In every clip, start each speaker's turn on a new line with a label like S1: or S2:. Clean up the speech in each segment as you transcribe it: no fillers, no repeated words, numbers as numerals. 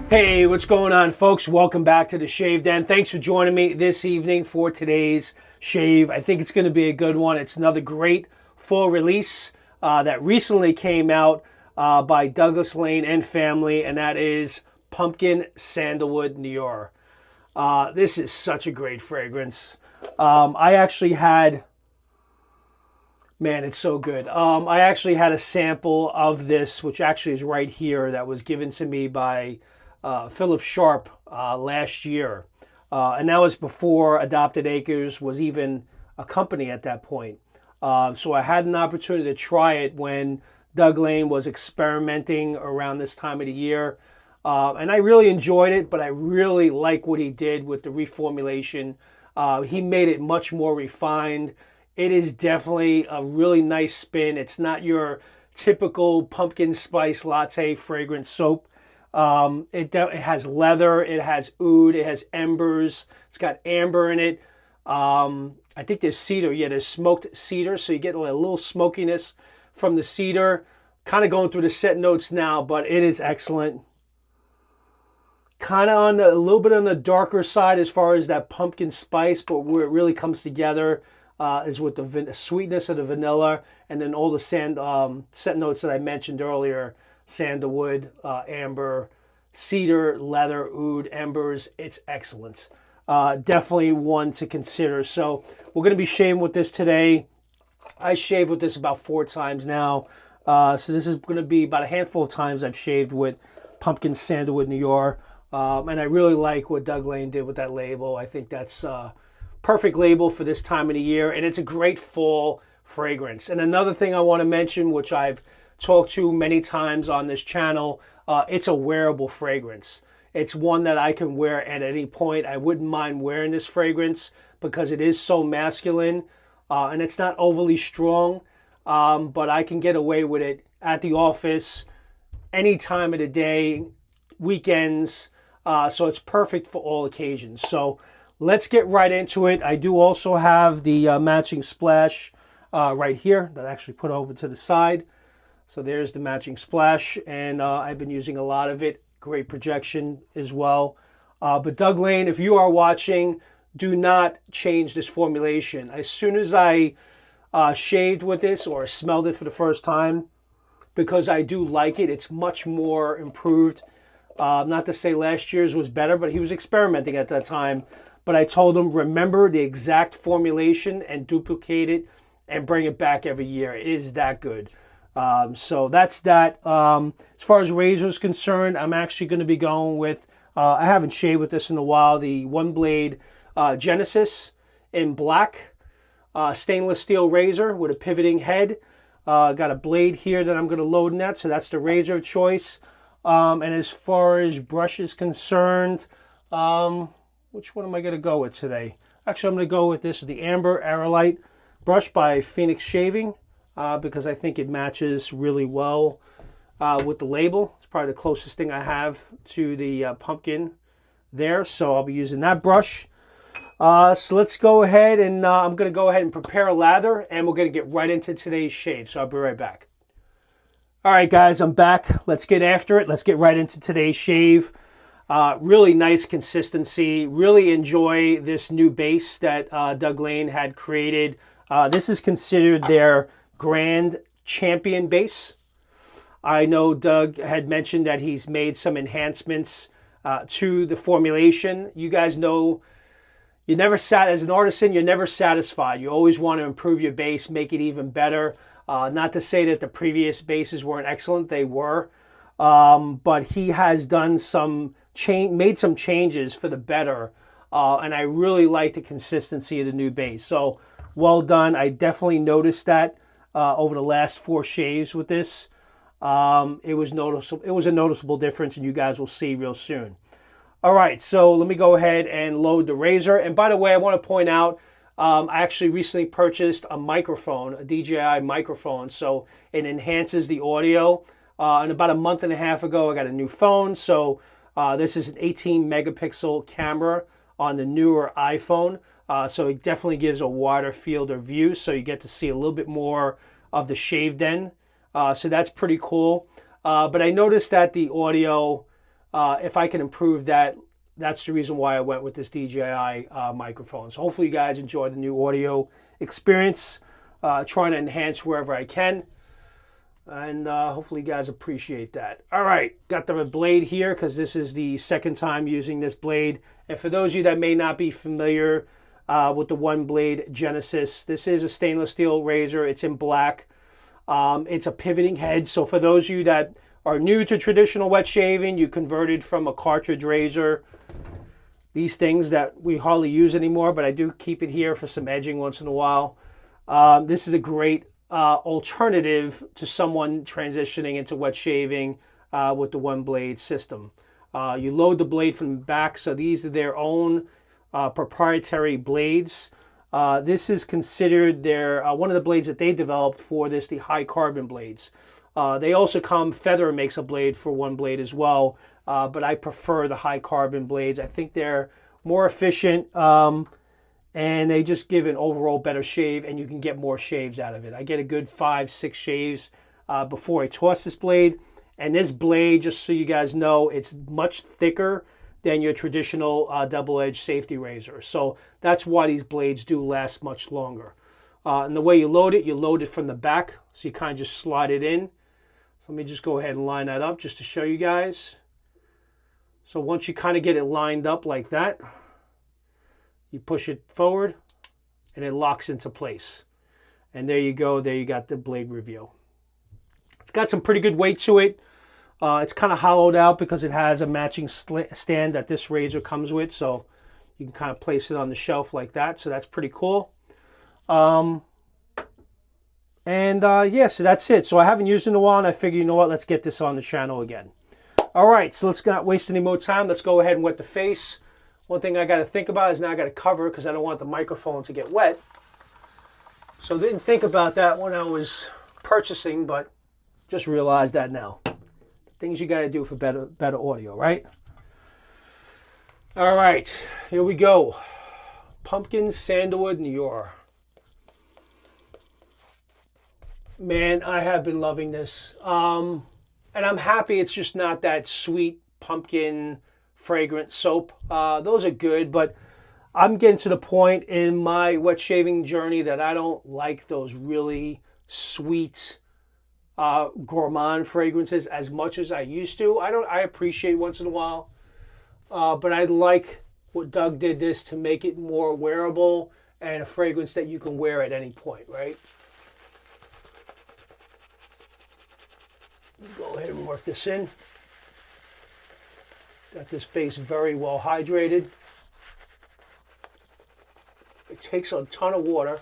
S1: Hey, what's going on, folks? Welcome back to the Shave Den. Thanks for joining me this evening for today's shave. I think it's going to be a good one. It's another great fall release that recently came out by Douglas Lane and family, and that is Pumpkin Sandalwood Noir. This is such a great fragrance. I actually had, man, it's so good. I actually had a sample of this, which actually is right here, that was given to me by Philip Sharp last year. And that was before Adopted Acres was even a company at that point. So I had an opportunity to try it when Doug Lane was experimenting around this time of the year. And I really enjoyed it, but I really like what he did with the reformulation. He made it much more refined. It is definitely a really nice spin. It's not your typical pumpkin spice latte fragrance soap. It has leather, it has oud, it has embers, it's got amber in it. I think there's cedar. Yeah, there's smoked cedar, so you get a little smokiness from the cedar. Kind of going through the scent notes now, but it is excellent. Kind of on a little bit on the darker side as far as that pumpkin spice, but where it really comes together is with the sweetness of the vanilla, and then all the scent notes that I mentioned earlier. Sandalwood, amber, cedar, leather, oud, embers. It's excellent. Definitely one to consider. So we're going to be shaving with this today. I shaved with this about 4 times now. So this is going to be about a handful of times I've shaved with Pumpkin Sandalwood Noir. And I really like what Doug Lane did with that label. I think that's a perfect label for this time of the year. And it's a great fall fragrance. And another thing I want to mention, which I've talked to many times on this channel, it's a wearable fragrance. It's one that I can wear at any point. I wouldn't mind wearing this fragrance because it is so masculine and it's not overly strong, but I can get away with it at the office, any time of the day, weekends, so it's perfect for all occasions. So let's get right into it. I do also have the matching splash right here that I actually put over to the side. So there's the matching splash, and I've been using a lot of it. Great projection as well. But Doug Lane, if you are watching, do not change this formulation. As soon as I shaved with this or smelled it for the first time, because I do like it, it's much more improved. Not to say last year's was better, but he was experimenting at that time. But I told him, remember the exact formulation and duplicate it and bring it back every year. It is that good. So that's that. As far as razor is concerned, I'm actually going to be going with, I haven't shaved with this in a while, the OneBlade Genesis in black stainless steel razor with a pivoting head. Got a blade here that I'm going to load in that, so that's the razor of choice. And as far as brush is concerned, which one am I going to go with today? Actually, I'm going to go with this, the Amber Aerolite brush by Phoenix Shaving. Because I think it matches really well with the label. It's probably the closest thing I have to the pumpkin there. So I'll be using that brush. So let's go ahead and I'm going to go ahead and prepare a lather, and we're going to get right into today's shave. So I'll be right back. All right, guys, I'm back. Let's get after it. Let's get right into today's shave. Really nice consistency. Really enjoy this new base that Doug Lane had created. This is considered their Grand Champion base. I know Doug had mentioned that he's made some enhancements to the formulation. You guys know as an artisan, you're never satisfied. You always want to improve your base, make it even better. Not to say that the previous bases weren't excellent, they were. But he has done made some changes for the better. And I really like the consistency of the new base. So well done. I definitely noticed that. Over the last 4 shaves with this, it was noticeable. It was a noticeable difference, and you guys will see real soon. All right, so let me go ahead and load the razor. And by the way, I want to point out, I actually recently purchased a microphone, a DJI microphone, so it enhances the audio. And about a month and a half ago, I got a new phone. So this is an 18 megapixel camera on the newer iPhone. So it definitely gives a wider field of view, so you get to see a little bit more of the shave den. So that's pretty cool. But I noticed that the audio if I can improve that, that's the reason why I went with this DJI microphone. So hopefully you guys enjoy the new audio experience. Trying to enhance wherever I can. And hopefully you guys appreciate that. All right, got the blade here because this is the second time using this blade. And for those of you that may not be familiar with the OneBlade Genesis, this is a stainless steel razor. It's in black. It's a pivoting head. So for those of you that are new to traditional wet shaving, you converted from a cartridge razor. These things that we hardly use anymore, but I do keep it here for some edging once in a while. This is a great alternative to someone transitioning into wet shaving with the OneBlade system. You load the blade from the back, so these are their own proprietary blades. This is considered their one of the blades that they developed for this, the high carbon blades. They also come, Feather makes a blade for OneBlade as well, but I prefer the high carbon blades. I think they're more efficient. And they just give an overall better shave, and you can get more shaves out of it. I get a good 5-6 shaves before I toss this blade. And this blade, just so you guys know, it's much thicker than your traditional double-edged safety razor. So that's why these blades do last much longer. And the way you load it from the back. So you kind of just slide it in. So let me just go ahead and line that up just to show you guys. So once you kind of get it lined up like that, you push it forward and it locks into place. And there you go. There you got the blade reveal. It's got some pretty good weight to it. It's kind of hollowed out because it has a matching stand that this razor comes with. So you can kind of place it on the shelf like that. So that's pretty cool. Yeah, so that's it. So I haven't used it in a while, and I figured, you know what, let's get this on the channel again. All right, so let's not waste any more time. Let's go ahead and wet the face. One thing I got to think about is now I got to cover because I don't want the microphone to get wet. So I didn't think about that when I was purchasing, but just realized that now. Things you got to do for better audio, right? All right, here we go. Pumpkin Sandalwood NIOR. Man, I have been loving this. And I'm happy it's just not that sweet pumpkin fragrant soap. Those are good, but I'm getting to the point in my wet shaving journey that I don't like those really sweet gourmand fragrances as much as I used to. I appreciate once in a while, but I like what Doug did this to make it more wearable and a fragrance that you can wear at any point, right? Go ahead and work this in. Got this base very well hydrated. It takes a ton of water.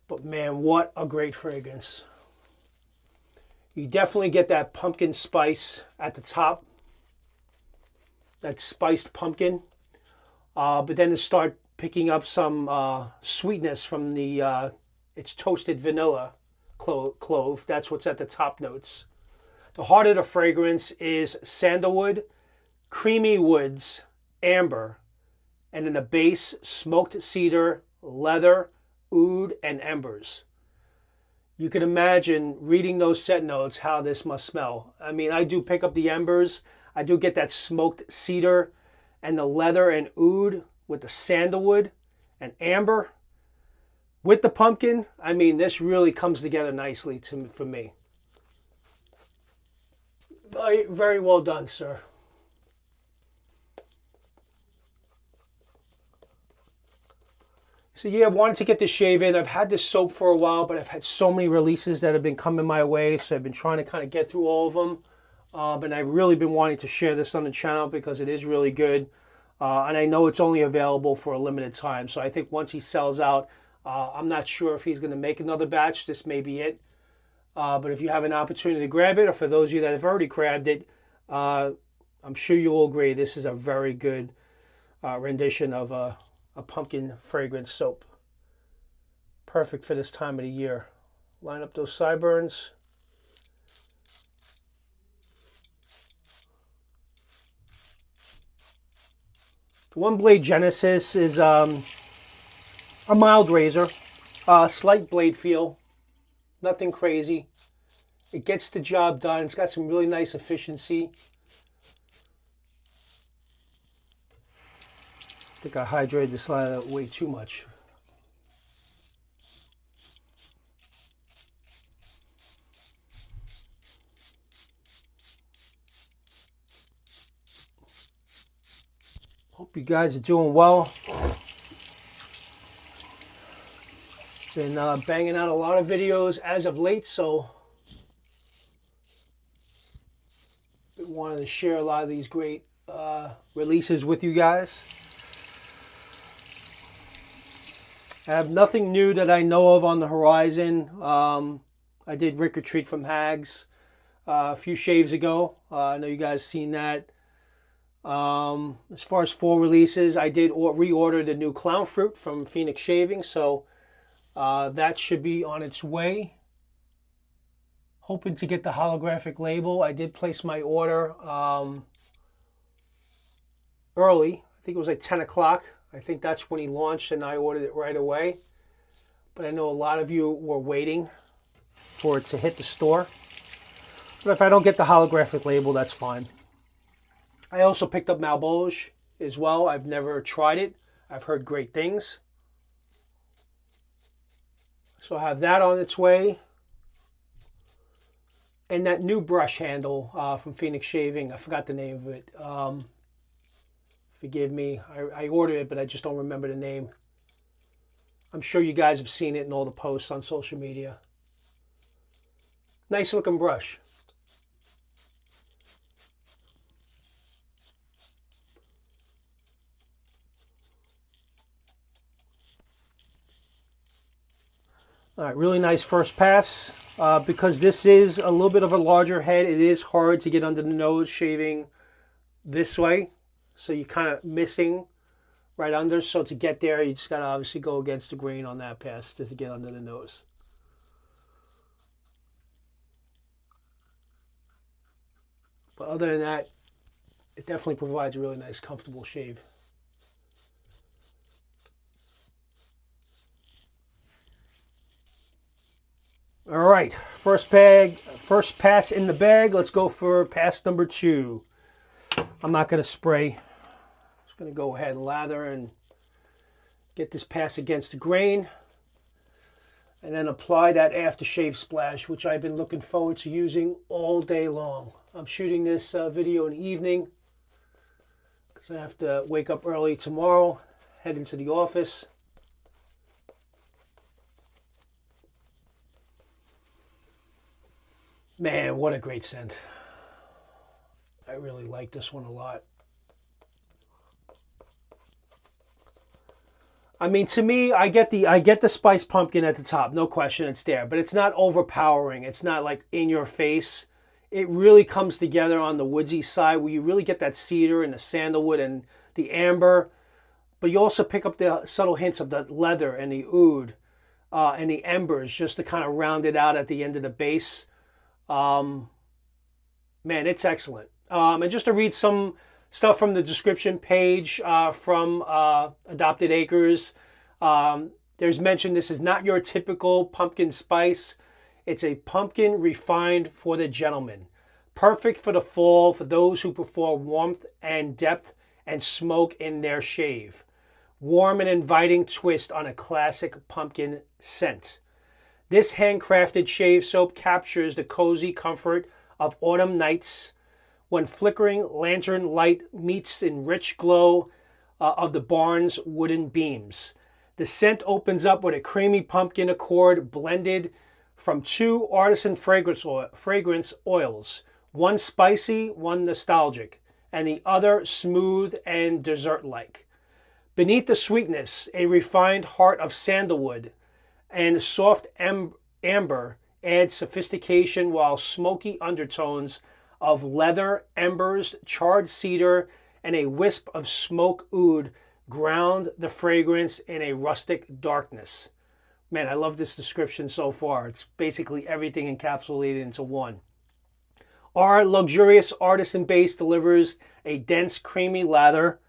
S1: But man, what a great fragrance. You definitely get that pumpkin spice at the top. That spiced pumpkin. But then it starts picking up some sweetness from the, it's toasted vanilla. Clove, that's what's at the top notes. The heart of the fragrance is sandalwood, creamy woods, amber, and in the base, smoked cedar, leather, oud, and embers. You can imagine reading those scent notes how this must smell. I mean, I do pick up the embers. I do get that smoked cedar and the leather and oud with the sandalwood and amber. With the pumpkin, I mean, this really comes together nicely for me. Very, very well done, sir. So yeah, I wanted to get this shave in. I've had this soap for a while, but I've had so many releases that have been coming my way, so I've been trying to kind of get through all of them. And I've really been wanting to share this on the channel because it is really good. And I know it's only available for a limited time. So I think once he sells out, I'm not sure if he's going to make another batch. This may be it. But if you have an opportunity to grab it, or for those of you that have already grabbed it, I'm sure you will agree this is a very good rendition of a pumpkin fragrance soap. Perfect for this time of the year. Line up those sideburns. The OneBlade Genesis is a mild razor, slight blade feel. Nothing crazy. It gets the job done. It's got some really nice efficiency. I think I hydrated this side way too much. Hope you guys are doing well. Been banging out a lot of videos as of late, so been wanting to share a lot of these great releases with you guys. I have nothing new that I know of on the horizon. I did Rick or Treat from Hags a few shaves ago. I know you guys seen that. As far as fall releases, I did reorder the new Clown Fruit from Phoenix Shaving, so that should be on its way. Hoping to get the holographic label. I did place my order early. I think it was like 10 o'clock. I think that's when he launched, and I ordered it right away. But I know a lot of you were waiting for it to hit the store. But if I don't get the holographic label, that's fine. I also picked up Malbouge as well. I've never tried it. I've heard great things. So I have that on its way. And that new brush handle from Phoenix Shaving. I forgot the name of it. Forgive me. I ordered it, but I just don't remember the name. I'm sure you guys have seen it in all the posts on social media. Nice looking brush. All right, really nice first pass. Because this is a little bit of a larger head, it is hard to get under the nose shaving this way. So you're kind of missing right under. So to get there, you just got to obviously go against the grain on that pass just to get under the nose. But other than that, it definitely provides a really nice, comfortable shave. All right, first pass in the bag. Let's go for pass number 2. I'm not going to spray. I'm just going to go ahead and lather and get this pass against the grain. And then apply that aftershave splash, which I've been looking forward to using all day long. I'm shooting this video in the evening because I have to wake up early tomorrow, head into the office. Man, what a great scent. I really like this one a lot. I mean, to me, I get the spiced pumpkin at the top, no question, it's there, but it's not overpowering. It's not like in your face. It really comes together on the woodsy side where you really get that cedar and the sandalwood and the amber, but you also pick up the subtle hints of the leather and the oud and the embers just to kind of round it out at the end of the base. Man, it's excellent. And just to read some stuff from the description page from Adopted Acres, there's mentioned this is not your typical pumpkin spice. It's a pumpkin refined for the gentleman. Perfect for the fall for those who prefer warmth and depth and smoke in their shave. Warm and inviting twist on a classic pumpkin scent. This handcrafted shave soap captures the cozy comfort of autumn nights when flickering lantern light meets the rich glow of the barn's wooden beams. The scent opens up with a creamy pumpkin accord blended from 2 artisan fragrance oils, one spicy, one nostalgic, and the other smooth and dessert-like. Beneath the sweetness, a refined heart of sandalwood and soft amber adds sophistication, while smoky undertones of leather, embers, charred cedar, and a wisp of smoke oud ground the fragrance in a rustic darkness. Man, I love this description so far. It's basically everything encapsulated into one. Our luxurious artisan base delivers a dense, creamy lather.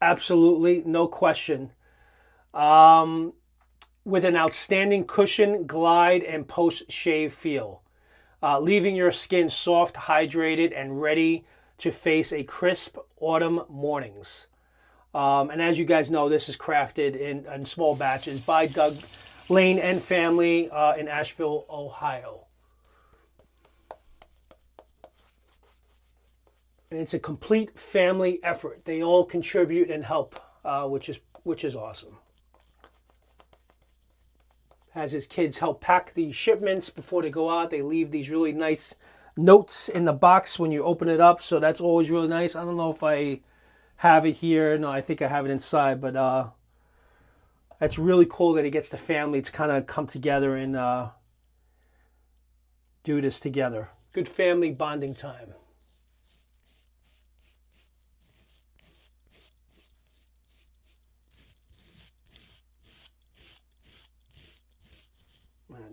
S1: Absolutely, no question. with an outstanding cushion, glide, and post-shave feel, leaving your skin soft, hydrated, and ready to face a crisp autumn mornings. And as you guys know, this is crafted in small batches by Doug Lane and family in Asheville, Ohio. And it's a complete family effort. They all contribute and help, which is awesome. Has his kids help pack the shipments before they go out. They leave these really nice notes in the box when you open it up, so that's always really nice. I don't know if I have it here. No, I think I have it inside, but that's really cool that he gets the family to kind of come together and do this together. Good family bonding time.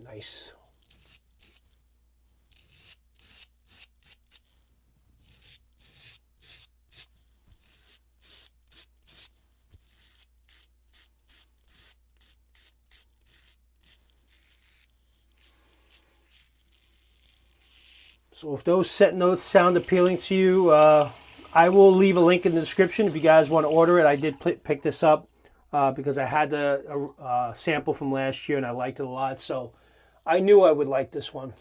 S1: Nice. So if those set notes sound appealing to you, I will leave a link in the description if you guys want to order it. I did pick this up because I had the sample from last year and I liked it a lot. So I knew I would like this one.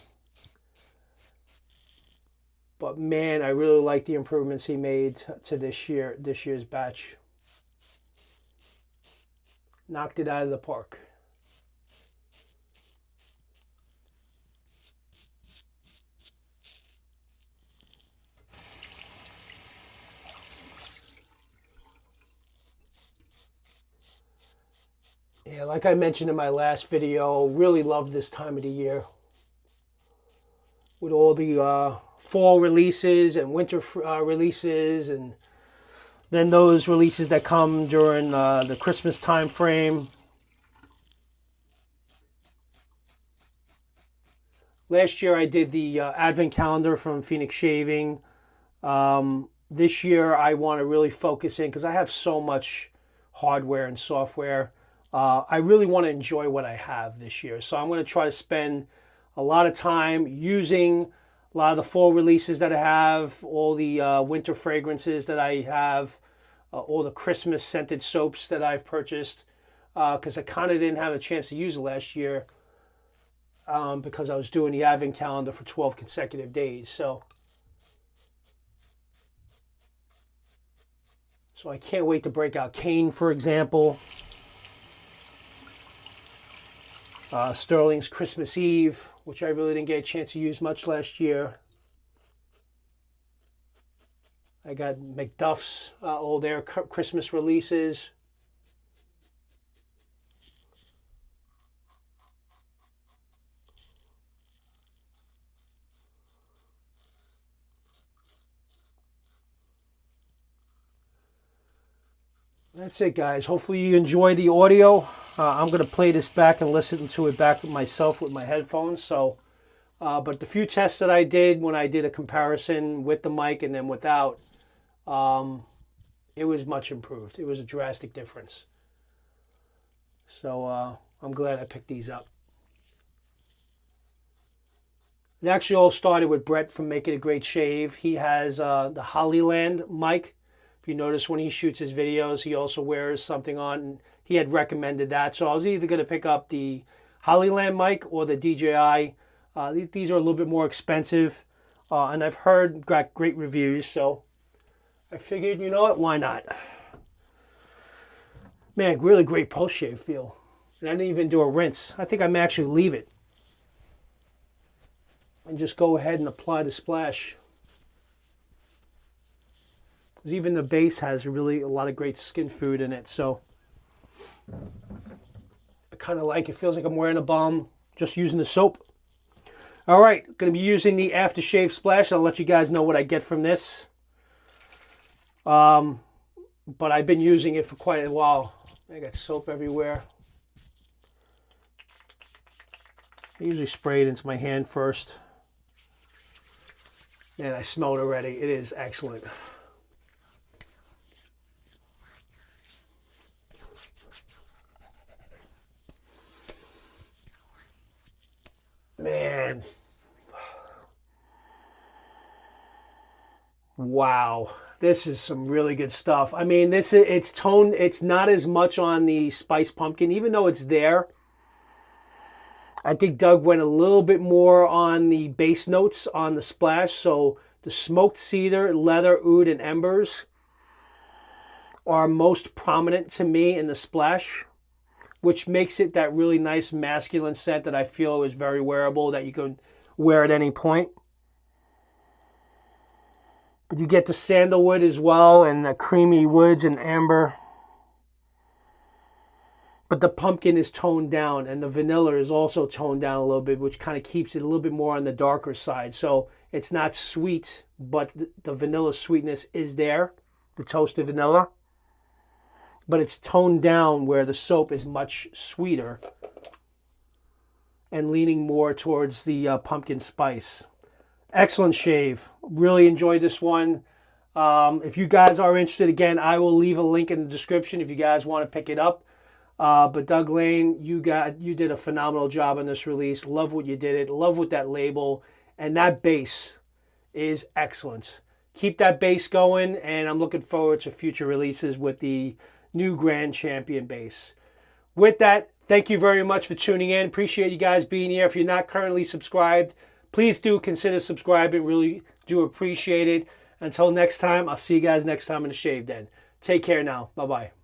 S1: But man, I really like the improvements he made to this year's batch. Knocked it out of the park. Yeah, like I mentioned in my last video, really love this time of the year. With all the fall releases and winter releases, and then those releases that come during the Christmas time frame. Last year I did the advent calendar from Phoenix Shaving. This year I want to really focus in because I have so much hardware and software. I really want to enjoy what I have this year. So I'm going to try to spend a lot of time using a lot of the fall releases that I have, all the winter fragrances that I have, all the Christmas scented soaps that I've purchased, because I kind of didn't have a chance to use it last year because I was doing the advent calendar for 12 consecutive days. So I can't wait to break out Cane, for example. Sterling's Christmas Eve, which I really didn't get a chance to use much last year. I got McDuff's, all their Christmas releases. That's it, guys. Hopefully you enjoy the audio. I'm going to play this back and listen to it back myself with my headphones. So, but the few tests that I did when I did a comparison with the mic and then without, it was much improved. It was a drastic difference. So I'm glad I picked these up. It actually all started with Brett from Make It a Great Shave. He has the Hollyland mic. If you notice when he shoots his videos, he also wears something on. He had recommended that. So I was either going to pick up the Hollyland mic or the DJI. These are a little bit more expensive. And I've heard got great reviews. So I figured, you know what, why not? Man, really great post-shave feel. And I didn't even do a rinse. I think I may actually leave it. And just go ahead and apply the splash. Because even the base has really a lot of great skin food in it. So I kind of like it. Feels like I'm wearing a balm just using the soap. All right, going to be using the aftershave splash. I'll let you guys know what I get from this. But I've been using it for quite a while. I got soap everywhere. I usually spray it into my hand first. And I smell it already. It is excellent. man. Wow. This is some really good stuff. I mean, it's toned. It's not as much on the spiced pumpkin, even though it's there. I think Doug went a little bit more on the base notes on the splash. So the smoked cedar, leather, oud, and embers are most prominent to me in the splash, which makes it that really nice masculine scent that I feel is very wearable, that you can wear at any point. But you get the sandalwood as well, and the creamy woods and amber. But the pumpkin is toned down, and the vanilla is also toned down a little bit, which kind of keeps it a little bit more on the darker side. So it's not sweet, but the vanilla sweetness is there, the toasted vanilla. But it's toned down where the soap is much sweeter and leaning more towards the pumpkin spice. Excellent shave. Really enjoyed this one. If you guys are interested, again, I will leave a link in the description if you guys want to pick it up. But Doug Lane, you did a phenomenal job on this release. Love what you did it. Love with that label. And that base is excellent. Keep that base going, and I'm looking forward to future releases with the new Grand Champion base. With that, thank you very much for tuning in. Appreciate you guys being here. If you're not currently subscribed, please do consider subscribing. Really do appreciate it. Until next time, I'll see you guys next time in the shave den. Take care now. Bye-bye.